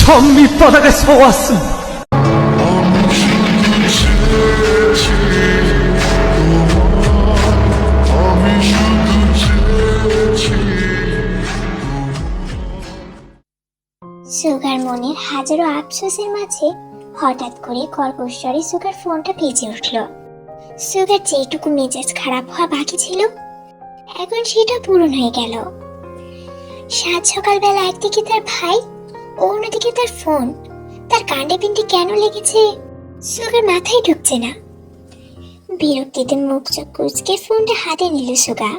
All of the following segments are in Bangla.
전 밑바닥에서 왔습니다. সুগার মনের হাজারো আফসোসের মাঝে হঠাৎ করে কর্কশ্বরে সুগার ফোনটা বেজে উঠল। সুগার যেটুকু মেজাজ খারাপ হওয়া বাকি ছিল এখন সেটা পূরণ হয়ে গেল। সাত সকালবেলা একদিকে তার ভাই, অন্যদিকে তার ফোন, তার কাণ্ডে পিণ্ডে কেন লেগেছে সুগার মাথায় ঢুকছে না। বিরক্তিতে মুখ চোখ কুচকে ফোনটা হাতে নিল সুগা।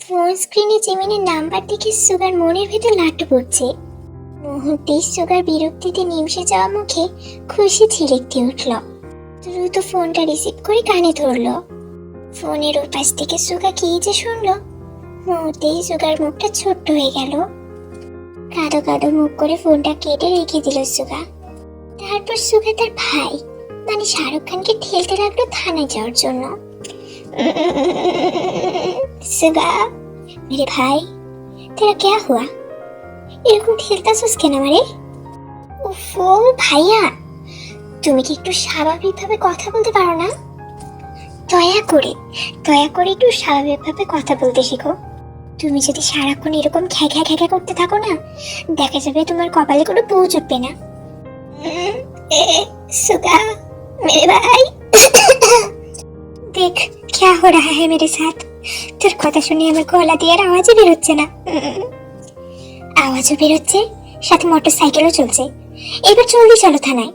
ফোন স্ক্রিনে জিমিনের নাম্বার দেখে সুগার মনের ভেতর লাট্টু পড়ছে। মুহূর্তেই সুগার বিরক্তিতে নিমষে যাওয়া মুখে খুশি ঝিলিকতে উঠল। দ্রুত ফোনটা রিসিভ করে কানে ধরল। ফোনের ওপাশ থেকে সুগা কি যে শুনল, মুহূর্তেই সুগার মুখটা ছোট্ট হয়ে গেল। কাঁদো কাঁদো মুখ করে ফোনটা কেটে রেখে দিল সুগা। তারপর সুগা তার ভাই মানে শাহরুখ খানকে ঠেলতে লাগলো থানায় যাওয়ার জন্য। সুগা, মেরে ভাই, তেরা क्या हुआ? এরকম ঠেলতাছিস কেন আমারে? ওফো ভাইয়া, তুমি কি একটু স্বাভাবিকভাবে কথা বলতে পারো না? দয়া করে একটু স্বাভাবিকভাবে কথা বলতে শেখো। তুমি যদি সারাক্ষণ এরকম খ্যাঁকা খ্যাঁকা করতে থাকো না, দেখা যাবে তোমার কপালে কোনো পৌ জুটবে না। সুগা, মেরে ভাই, দেখ क्या हो रहा है मेरे साथ। তোর কথা শুনে আমার গলা দিয়ে আর আওয়াজও বেরোচ্ছে না। আওয়াজও বেরোচ্ছে, সাথে মোটর সাইকেলও চলছে। এবার জলদি চলো থানায়।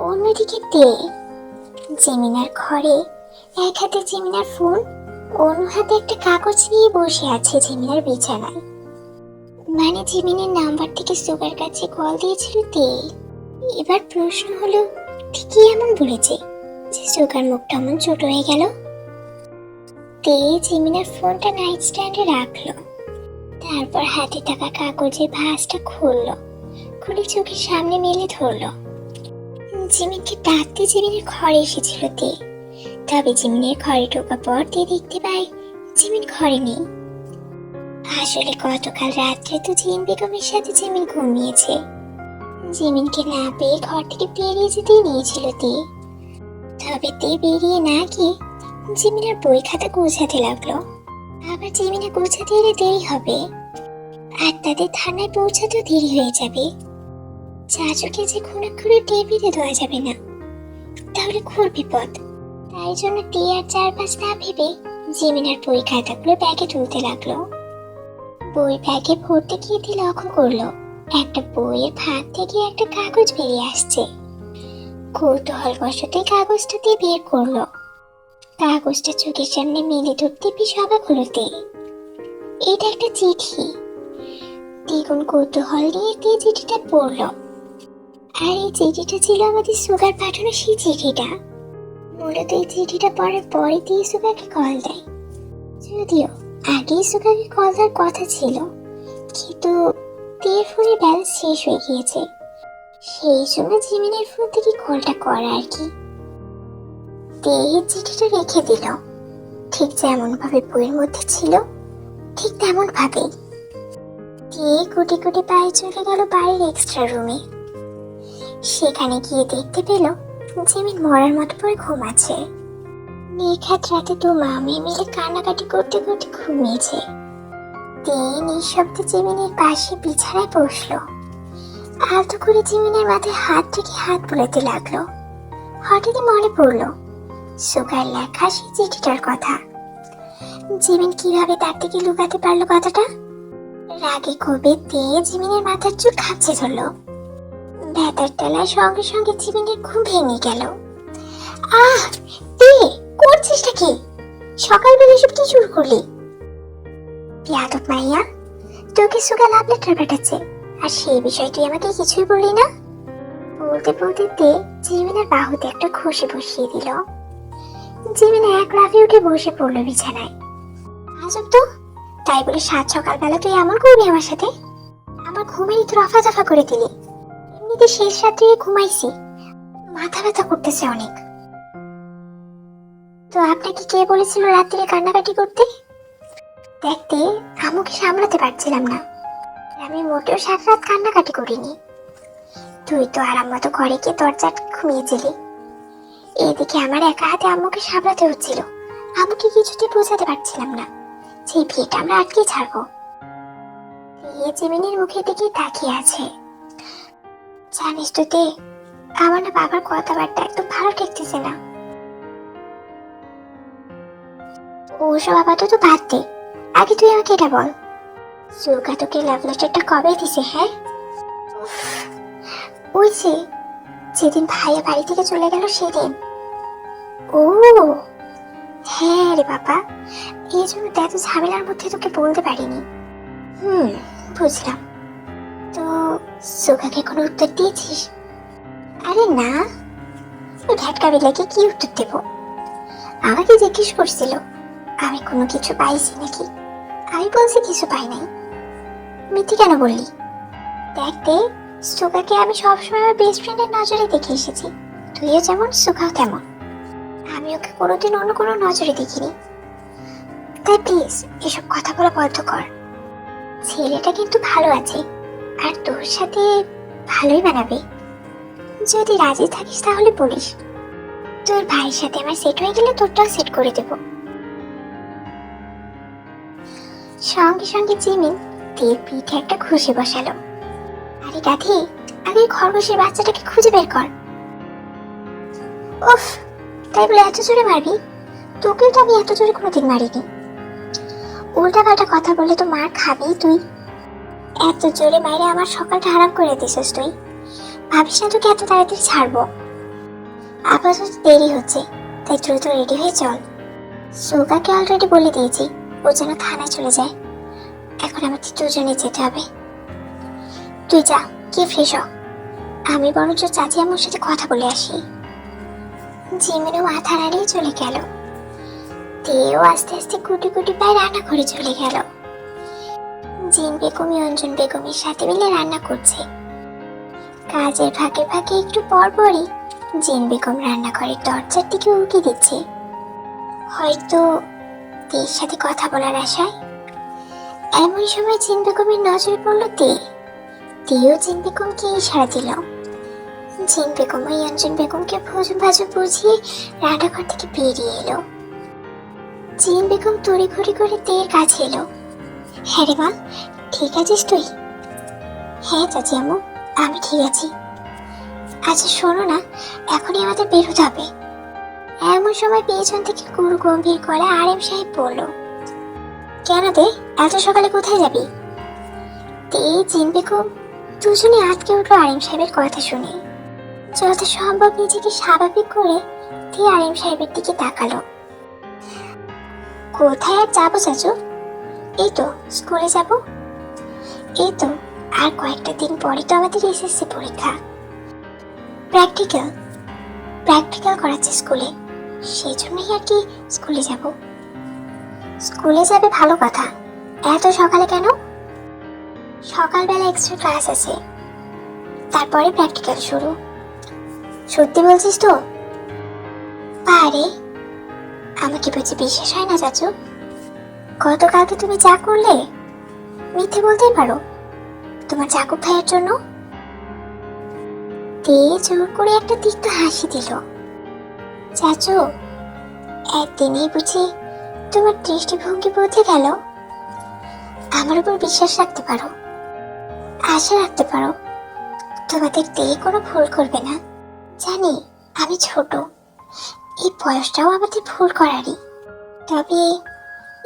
অন্যদিকে জেমিনার ঘরে এক হাতে জেমিনার ফোন, অন্য হাতে একটা কাগজ নিয়ে বসে আছে জেমিনার বিছানায়। মানে জেমিনের নাম্বার থেকে সুগার কাছে কল দিয়েছিল এবার প্রশ্ন হলো, ঠিকই এমন বলেছে যে সুগার মুখটা এমন ছোট হয়ে গেল? জিমিনার ফোনটা নাইট স্ট্যান্ডে রাখলো। তারপর হাতে থাকা কাগজের ভাঁজটা খুলে চোখের সামনে মেলে ধরলো। জিমিনকে ডাকতে জিমিনের ঘরে এসেছিল তবে জিমিনের ঘরে ঢোকার পর দেখতে পায় জিমিন ঘরে নেই। আসলে গতকাল রাত্রে তো জিন বেগমের সাথে জিমিন ঘুমিয়েছে। জিমিনকে না পেয়ে ঘর থেকে বেরিয়ে যেতেই নিয়েছিল তবে বেরিয়ে না গিয়ে জিমিনার বই খাতা গোছাতে লাগলো। আবার জিমিনা গোছাতে এলে দেরি হবে আর তাদের থানায় পৌঁছাতেও দেরি হয়ে যাবে। চাচুকে যে খুনাখুনি টেবিলে দেওয়া যাবে না, তাহলে ঘোর বিপদ। তাই জন্য আর চারপাশ না ভেবে জিমিনার বই খাতাগুলো ব্যাগে তুলতে লাগলো। বই ব্যাগে ভরতে গিয়ে লক্ষ্য করলো একটা বইয়ের ফাঁক থেকে একটা কাগজ বেরিয়ে আসছে। কৌতূহল বশতই কাগজটা দিয়ে বের করলো। কাগজটা চোখের সামনে মেলে ধরতে বেশ অবাক হলো এটা একটা চিঠি। দ্বিগুণ কৌতূহল নিয়ে চিঠিটা পড়লো। আর এই চিঠিটা ছিল আমাদের সুগার পাঠানো সেই চিঠিটা। মূলত এই চিঠিটা পড়ার পরে সুগারকে কল দেয়। যদিও আগেই সুগারকে কল দেওয়ার কথা ছিল, কিন্তু ফোনের ব্যালেন্স শেষ হয়ে গিয়েছে। সেই সময় জিমিনের ফোন থেকে কলটা করা আর কি। চিঠিটা রেখে দিল, ঠিক যেমন ভাবে বইয়ের মধ্যে ছিল ঠিক তেমন ভাবেই। গুটি গুটি পায়ে চলে গেল বাইরের এক্সট্রা রুমে। সেখানে গিয়ে দেখতে পেল জিমিন মরার মতো পড়ে ঘুমাচ্ছে। নির্ঘাত রাতে তো মা মেয়ে মিলে কান্নাকাটি করতে করতে ঘুমিয়েছে। নিঃশব্দে জিমিনের পাশে বিছানায় বসলো। আলতো করে জিমিনের মাথায় হাত রেখে হাত বোলাতে লাগলো। হঠাৎই মনে পড়লো সুগার লেখা সেই চিঠিটার কথা। জিমিন কিভাবে তার থেকে লুকাতে পারলো কথাটা? রাগে ক্ষোভে জিমিনের মাথার চুল খাপছে ধরলো। ব্যথার তলায় সঙ্গে সঙ্গে জিমিনের ঘুম ভেঙে গেল। আহ, করছিসটা কি? সকালবেলা এসব কি শুরু করলি? বিয়াদব মাইয়া, তোকে সুগা লাভ লেটার পাঠাচ্ছে আর সেই বিষয় তুই আমাকে কিছুই বললি না। বলতে বলতে জিমিনের বাহুতে একটা ঘষে বসিয়ে দিল। জিমিন এক লাফে উঠে বসে পড়লো বিছানায়। আজব তো, তাই বলে সাত সকালবেলা তুই এমন করবি আমার সাথে? আমার ঘুমেই তো রফা দফা করে দিলি। এমনিতে শেষ রাত্রে ঘুমাইছি, মাথা ব্যথা করতেছে অনেক। তো আপনাকে কে বলেছিল রাত্রে কান্নাকাটি করতে? দেখতে আম্মুকে সামলাতে পারছিলাম না। আমি মোটেও সারা রাত কান্নাকাটি করিনি। তুই তো আরাম মতো ঘরে গিয়ে দরজা ঘুমিয়েছিলি। এদিকে আমার একা হাতে আম্মুকে সামলাতে হচ্ছিল। আম্মুকে কিছুতেই বোঝাতে পারছিলাম না যে বিয়েটা আমরা আটকে ছাড়বো। এই জিমিনের মুখের দিকে তাকিয়ে আছে। জানিস তো তে, আমার না বাবার কথাবার্তা একদম ভালো ঠেকতেছে না। ওসব আপাতত বাদ দে, আগে তুই আমাকে এটা বল, সুগা তোকে লাভ লেটারটা কবে দিছে? হ্যাঁ, ওই যে যেদিন ভাইয়া বাড়ি থেকে চলে গেল সেদিন। ও হ্যাঁ রে বাবা, এই জন্য তো এত ঝামেলার মধ্যে তোকে বলতে পারিনি। বুঝলাম। তো সুগাকে কোনো উত্তর দিয়েছিস? আরে না, ওই ভ্যাটকা বিলাকে কি উত্তর দেব? আমাকে জিজ্ঞেস করছিল আমি কোনো কিছু পাইছি নাকি। আমি বলছি কিছু পাই নাই। মিথ্যে কেন বললি? দেখতে সুগাকে আমি সবসময় আমার বেস্ট ফ্রেন্ডের নজরে দেখে এসেছি। তুইও যেমন, সুগাও তেমন। আমি ওকে কোনোদিন অন্য কোনো নজরে দেখিনি। তাই প্লিজ এসব কথা বলা বন্ধ কর। ছেলেটা কিন্তু ভালো আছে, আর তোর সাথে ভালোই মানাবে। যদি রাজি থাকিস তাহলে বলিস। তোর ভাইয়ের সাথে আমার সেট হয়ে গেলে তোরটাও সেট করে দেব। সঙ্গে সঙ্গে জিমিন তীর পিঠে একটা খুশি বসালো। আরে গাধি, আগে খরগোশের বাচ্চাটাকে খুঁজে বের কর। উফ, তাই বলে এত জোরে মারবি? তোকেও তো আমি এত জোরে কোনোদিন মারিনি। উল্টা পাল্টা কথা বললে তো মার খাবি তুই। এত জোরে মাইরে আমার সকালটা হারাম করে দিছিস তুই। ভাবিস না তোকে এত তাড়াতাড়ি ছাড়বো। আপাতত দেরি হচ্ছে, তাই দ্রুত রেডি হয়ে চল। সুগাকে অলরেডি বলে দিয়েছি ও যেন থানায় চলে যায়। এখন আমাদের দুজনে যেতে হবে। তুই যা, কি ফ্রেশ হ। আমি বরঞ্চ চাচি আম্মুর সাথে কথা বলে আসি। জিমিনও মাথা নাড়িয়ে চলে গেল। তেও আস্তে আস্তে কুটি কুটি পায়ে রান্না করে চলে গেল। জিন বেগমই অঞ্জন বেগমের সাথে মিলে রান্না করছে। কাজের ফাঁকে ফাঁকে একটু পর পরই জিন বেগম রান্নাঘরের দরজার দিকে উঁকি দিচ্ছে, হয়তো তের সাথে কথা বলার আশায়। এমন সময় জিন বেগমের নজরে পড়লো তেও জিন বেগমকে ইশারা দিল। জিন বেগম ওই অঞ্জন বেগমকে ভোজন ভাজু বুঝিয়ে রান্নাঘর থেকে বেরিয়ে এলো। জিন বেগম তড়িঘড়ি করে তের কাছে এলো। হ্যাঁ রে মা, ঠিক আছিস তুই? হ্যাঁ চাচি আম্মু, আমি ঠিক আছি। আচ্ছা শোনো না, এখনই আমাদের বেরোতে হবে। এমন সময় পেছন থেকে গুরু গম্ভীর গলায় আরেম সাহেব বলল, কেন দে, এত সকালে কোথায় যাবি? তে জিন বেগম দুজনে আটকে উঠলো আরেম সাহেবের কথা শুনে। যত সম্ভব নিজেকে স্বাভাবিক করে তে আরেম সাহেবের দিকে তাকালো। কোথায় আর যাবো চাচু? এই তো স্কুলে যাব। এই তো আর কয়েকটা দিন পরে তো আমাদের এসএসসি পরীক্ষা। প্র্যাকটিক্যাল করাচ্ছে স্কুলে, সেই জন্যই আর কি স্কুলে যাব। স্কুলে যাবে ভালো কথা, এত সকালে কেন? সকালবেলা এক্সট্রা ক্লাস আছে, তারপরে প্র্যাকটিক্যাল শুরু। সত্যি বলছিস তো? আরে আমাকে বুঝি বিশ্বাস হয় না চাচু? গতকালকে তুমি যা করলে, মিথ্যে বলতেই পারো তোমার জাকুব ভাইয়ের জন্য। তে জোর করে একটা তিক্ত হাসি দিল। চাচু, একদিনই বুঝি তোমার দৃষ্টিভঙ্গি বদলে গেল? আমার উপর বিশ্বাস রাখতে পারো, আশা রাখতে পারো তোমাদের তে কোনো ভুল করবে না। জানি আমি ছোট, এই বয়সটাও আমাদের ভুল করারই, তবে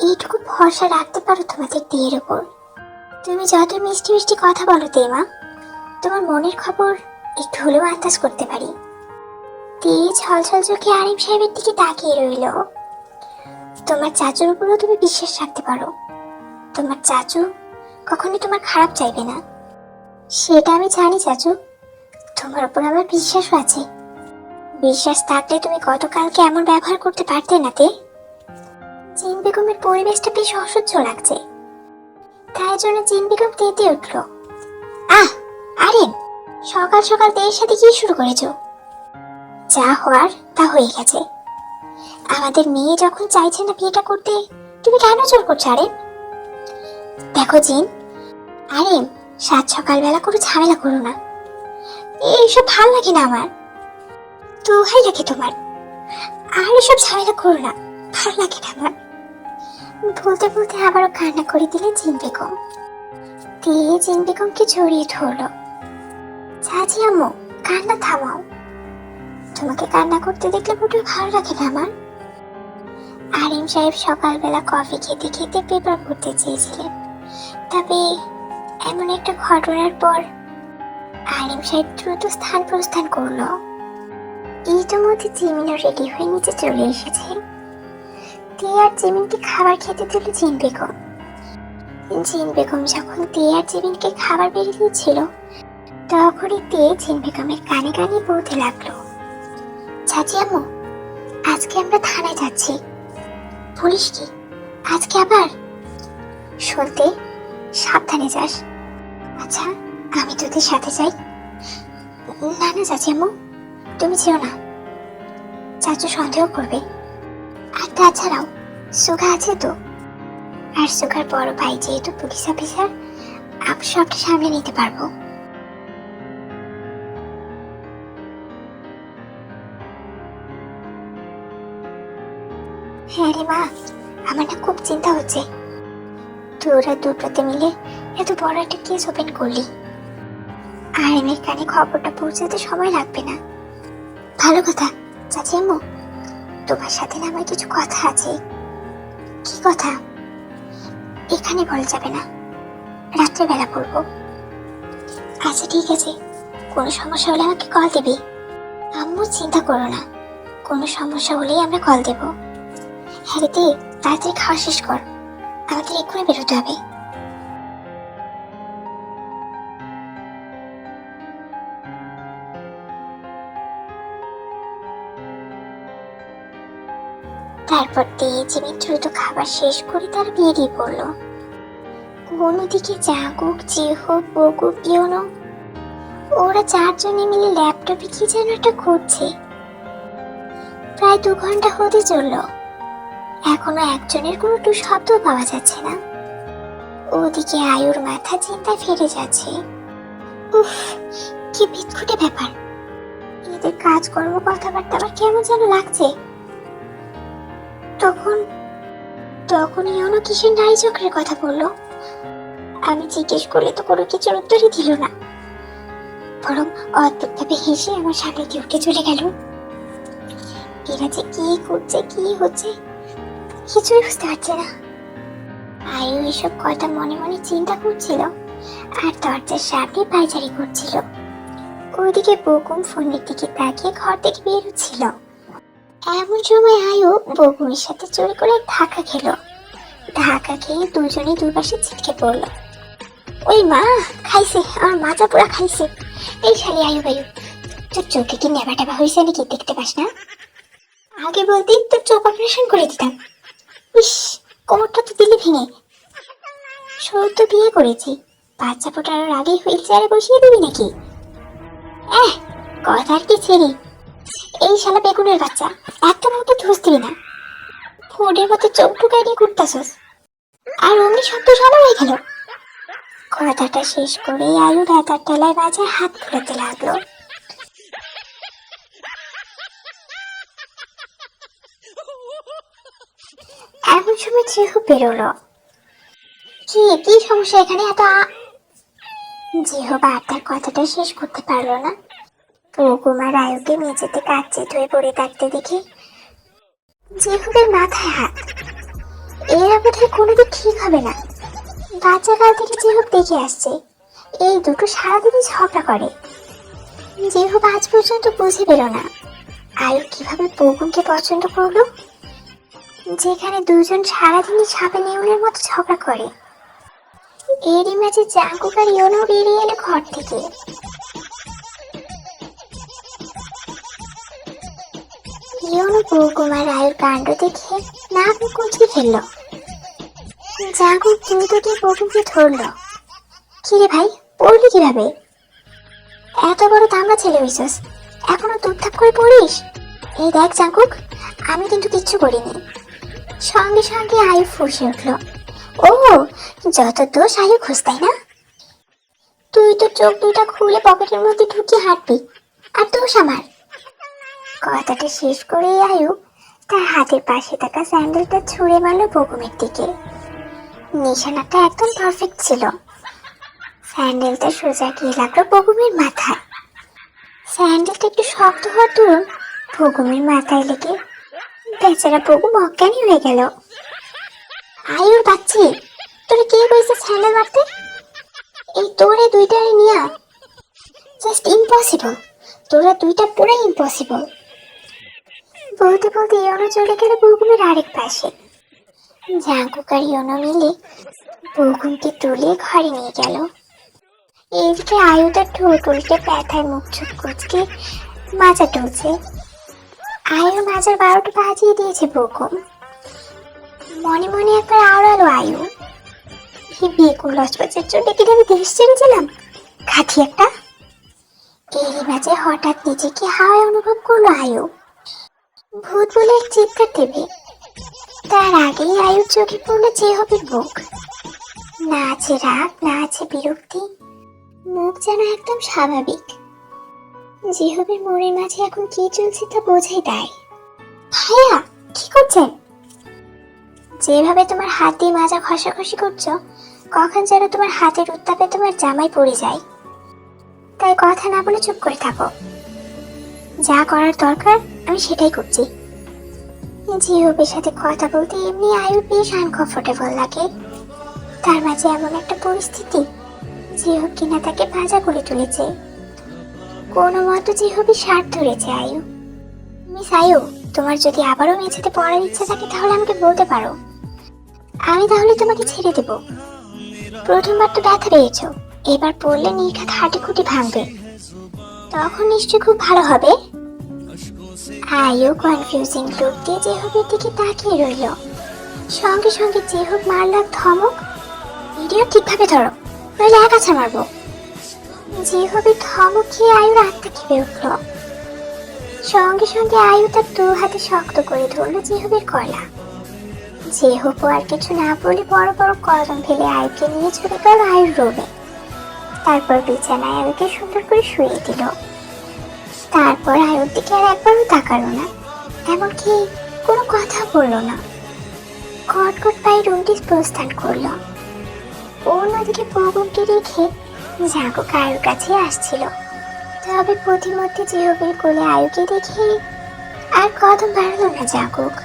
এইটুকু ভরসা রাখতে পারো তোমাদের তেয়ের উপর। তুমি যত মিষ্টি মিষ্টি কথা বলো তে মা, তোমার মনের খবর একটু হলেও আন্দাজ করতে পারি। তে ছলছল চোখে আরিফ সাহেবের দিকে তাকিয়ে রইল। তোমার চাচুর উপরও তুমি বিশ্বাস রাখতে পারো, তোমার চাচু কখনোই তোমার খারাপ চাইবে না। সেটা আমি জানি চাচু, তোমার উপর আমার বিশ্বাসও আছে। বিশ্বাস থাকলে তুমি গতকালকে এমন ব্যবহার করতে পারতে না তে। জিন বেগমের পরিবেশটা বেশ অসহ্য লাগছে, তাই জন্য জিন বেগম তেতে উঠল। আরেন, সকাল সকাল তেয়ের সাথে কি শুরু করেছ? যা হওয়ার তা হয়ে গেছে। আমাদের মেয়ে যখন চাইছে না বিয়েটা করতে, তুমি কেন জোর করছো আরেন? দেখো জিন, আরে সাত সকালবেলা করে ঝামেলা করো না, এইসব ভাল লাগে না আমার, দোহাই লাগে তোমার, আর এসব ঝামেলা করো না, ভাল লাগে না আমার। বলতে বলতে আবারও কান্না করে দিলেন জিন বেগম। দিয়ে জিন বেগমকে জড়িয়ে ধরলো। চাচি আম্মু, কান্না থামাও, তোমাকে কান্না করতে দেখলে মোটেও ভালো লাগে না আমার। আরিম সাহেব সকালবেলা কফি খেতে খেতে পেপার পড়তে চেয়েছিলেন, তবে এমন একটা ঘটনার পর আরিম সাহেব দ্রুত স্থান প্রস্থান করলো। ইতিমধ্যে জিমিনও রেডি হয়ে নিচে চলে এসেছে। তে আর জিমিনকে খাবার খেতে দিল জিন বেগম। জিন বেগম যখন তে আর জিমিনকে খাবার বেড়ে দিয়েছিল, তখনই তে জিন বেগমের কানে কানে বলতে লাগলো, চাচি আম্মু, আজকে আমরা থানায় যাচ্ছি। পুলিশ কি আজকে আবার? শুনতে, সাবধানে যাস। আচ্ছা, আমি তোদের সাথে যাই। না না চাচি আম্মু, তুমি যেও না, চাচু সন্দেহ করবে। আর তাছাড়াও সুগা আছে তো, আর সুগার বড় ভাই যেহেতু পুলিশ অফিসার, আমি সবটা সামলে নিতে পারবো। হ্যাঁ রে মা, আমার না খুব চিন্তা হচ্ছে, তোরা দুটোতে মিলে এত বড় একটা কেস ওপেন করলি, আর এমের কানে খবরটা পৌঁছাতে সময় লাগবে না। ভালো কথা চাচি আম্মু, তোমার সাথে না আমার কিছু কথা আছে। কি কথা? এখানে বলা যাবে না, রাত্রেবেলা বলবো। আচ্ছা ঠিক আছে, কোনো সমস্যা হলে আমাকে কল দিবি। আম্মু চিন্তা করো না, কোনো সমস্যা হলেই আমরা কল দেব। হ্যাঁ রে, তাড়াতাড়ি খাওয়া শেষ কর, আমাদের এক্ষুনি বেরোতে হবে। তারপর দিয়ে জিমিন দ্রুত খাবার শেষ করে তার বেরিয়ে পড়লো। অন্যদিকে জাগুক, জিহো, বগুক, ইয়োনো ওরা চারজনে মিলে ল্যাপটপে কি যেন একটা করছে। প্রায় 2 ঘন্টা হতে চললো, এখনো একজনের কোনো টু শব্দ পাওয়া যাচ্ছে না। ওদিকে আয়ুর মাথা চিন্তায় ফেরে যাচ্ছে। উফ, কি বিদঘুটে ব্যাপার, এদের কাজকর্ম কথাবার্তা আবার কেমন যেন লাগছে। তখন ইয়োনো কিসের নারী চক্রের কথা বললো। আমি জিজ্ঞেস করলে তো কোনো কিছুর উত্তরই দিল না, বরং অদ্ভুত ভাবে হেসে আমার সামনে দিয়ে উঠে চলে গেল। এরা যে কি করছে, কি হচ্ছে, কিছুই বুঝতে পারছে না। আয়ু এসব কথা মনে মনে চিন্তা করছিল, আর দরজার সামনে পায়চারি করছিল। ওইদিকে বকুম ফোনের দিকে তাকিয়ে ঘর থেকে বেরোচ্ছিল। এমন সময় আয়ু বকুমের সাথে চুরি করে ধাক্কা খেলো। ধাক্কা খেয়ে দুজনে দুপাশে ছিটকে পড়লো। ওই মা, খাইছে, আমার মাথা পুরা খাইছে। এই শালি আয়ু বায়ু, তোর চোখে কি নেবা টেবা হয়েছে নাকি, দেখতে পাস না? আগে বলতি তোর চোখ অপারেশন করে দিতাম। ইস, কোমরটা তো দিলি ভেঙে। সৌর তো বিয়ে করেছি, বাচ্চা ফোটানোর আগে হুইল চেয়ারে বসিয়ে দিবি নাকি? কথার কি ছেড়ি, এই শালা বেগুনের বাচ্চা, এত মুখে ধুস দিবি না। ফোনের মতো চোখ ঢুকাই নিয়ে ঘুরতাছস, আর অমনি শব্দ সাদা হয়ে গেল। কথাটা শেষ করে আয়ু রাতার তলায় বাজায় হাত ফুলাতে লাগলো। এমন সময় জিহু বেরোলো। কি সমস্যা এখানে এত? জিহু তার কথাটা শেষ করতে পারলো না। কুমার আয়ুকে মেঝেতে কাচ্চে ধুয়ে পড়ে থাকতে দেখে জিহুদের মাথায় হাত। এরা বোধহয় কোনোদিন ঠিক হবে না। বাচ্চাকাল থেকে জিহু দেখে আসছে এই দুটো সারাদিনই ঝগড়া করে। জিহু আজ পর্যন্ত বুঝে পেল না আয়ু কিভাবে বকুমকে পছন্দ করলো, যেখানে দুজন সারাদিনই সাপে নেউলের মতো ঝগড়া করে। এরই মাঝে জাঙ্কুক আর ইয়োনো বেরিয়ে এলো ঘর থেকে। ইয়োনো বকুমার আয়ুর কাণ্ড দেখে নাক কুচকে ফেললো। জাঙ্কুক দ্রুত গিয়ে বকুমকে ধরলো। কিরে ভাই, পড়লি কিভাবে? এত বড় দামড়া ছেলে হইছস, এখনো দুপথাপ করে পড়িস? এই দেখ জাঙ্কুক, আমি কিন্তু কিচ্ছু করিনি। সঙ্গে সঙ্গে আয়ু ফুঁসে উঠলো। ও, যত দোষ আয়ু খুঁজ, তাই না? তুই তো চোখ দুটা খুলে পকেটের মধ্যে ঢুকিয়ে হাঁটবি, আর দোষ আমার। কথাটা শেষ করে আয়ু তার হাতের পাশে থাকা স্যান্ডেলটা ছুঁড়ে মারল বকুমের দিকে। নিশানাটা একদম পারফেক্ট ছিল। স্যান্ডেলটা সোজা গিয়ে লাগলো বকুমের মাথায়। স্যান্ডেলটা একটু শক্ত হওয়ার দরুন বকুমের মাথায় লেগে বেচারা বকুম অজ্ঞানী হয়ে গেল। আয়ুর বাচ্চি, তোরে কে কইছে স্যান্ডেল মারতে? এই তোরে দুইটারে নিয়া জাস্ট ইম্পসিবল, তোরা দুইটা পুরো ইম্পসিবল। বলতে বলতে ইয়নো চলে গেল বকুমের আরেক পাশে। জাঙ্কুক আর ইয়নো মিলে বকুমকে তুলে ঘরে নিয়ে গেল। এদিকে আয়ু তার ঠোঁট উল্টে ব্যথায় মুখ চোখ কুচকে মাজা টলছে। আয়ুর মাজার 12টা বাজিয়ে দিয়েছে বকুম। মনে মনে একবার আওড়ালো আয়ু, এই বেকুম লজবাজের জন্য কিনা আমি দেশ ছেড়েছিলাম, খাঁটি একটা। এরই মাঝে হঠাৎ নিজেকে হাওয়ায় অনুভব করলো আয়ু। ভূত বলে এক চিৎকার দেবে, তার আগেই আয়ুর চোখে পড়লো চেহবের বুক। না আছে রাগ, না আছে বিরক্তি, মুখ যেন একদম স্বাভাবিক। জিহবের মনের মাঝে এখন কি চলছে তা বোঝাই দেয়। ভাইয়া, কি করছেন? যেভাবে তোমার হাত দিয়ে মাজা ঘষাঘষি করছো, কখন যেন তোমার হাতের উত্তাপে তোমার জামাই পড়ে যায়। তাই কথা না বলে চুপ করে থাকো। যা করার দরকার আমি সেটাই করছি। জিহবের সাথে কথা বলতে এমনি আয়ুর বেশ আনকমফোর্টেবল লাগে। তার মাঝে এমন একটা পরিস্থিতি, জিহব কিনা তাকে ভাজা করে তুলেছে। কোনো মতো জিহবের স্বার্থ ধরেছে আয়ু। মিস আয়ু, তোমার যদি আবারও মেঝেতে পড়ার ইচ্ছা থাকে তাহলে আমাকে বলতে পারো, আমি তাহলে তোমাকে ছেড়ে দেব। প্রথমবার তো ব্যথা পেয়েছো, এবার পড়লে নির্ঘাত হাঁটি খুঁটি ভাঙবে, তখন নিশ্চয়ই খুব ভালো হবে। আয়ু কনফিউজিং লুক দিয়ে জেহবের দিকে তাকিয়ে রইল। সঙ্গে সঙ্গে জেহব মারল এক ধমক, ভিডিও ঠিকভাবে ধরো নইলে এক আছে মারবো। জেহবের ধমক খেয়ে আয়ুর আত্মা কেঁপে উঠল। সঙ্গে সঙ্গে আয়ু তার 2 হাতে শক্ত করে ধরল জেহবের গলা। জেহব আর কিছু না বলে বড় বড় কদম ফেলে আয়ুকে নিয়ে চলে গেল আয়ুর রুমে। তারপর বিছানায় আয়ুকে সুন্দর করে শুয়ে দিল। তারপর আয়ুর দিকে আর একবারও তাকালো না, এমনকি কোনো কথা বললো না। কটকট পায়ে রুমটি প্রস্থান করলো। অন্যদিকে বকুমকে রেখে জাঙ্কুক আয়ুর কাছে আসছিল। তবে প্রতিমধ্যে জিহবের কোলে আয়ুকে দেখে আর কদম বাড়লো না জাঙ্কুক।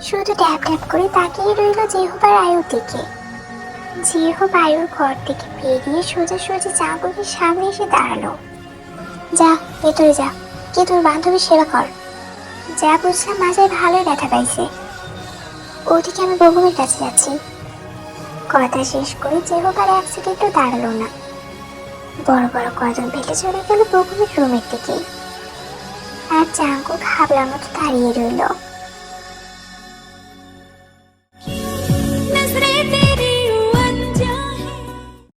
শুধু ট্যাপ ট্যাপ করে তাকিয়ে রইল জিহব আর আয়ুর দিকে। জিহব আয়ুর ঘর থেকে বেরিয়ে সোজাসুজি জাঙ্কুকের সামনে এসে দাঁড়ালো। যা ভেতরে যা, কে তোর বান্ধবীর সেবা কর। যা বুঝলাম মাঝে ভালোই ব্যথা পাইছে, ওদিকে আমি বকুমের কাছে যাচ্ছি। কথা শেষ করে জিহব আর 1 সেকেন্ডও দাঁড়ালো না, বড় বড় কদম ফেলে চলে গেল বকুমের রুমের দিকে। আর জাঙ্কুক হাবলার মতো দাঁড়িয়ে রইল।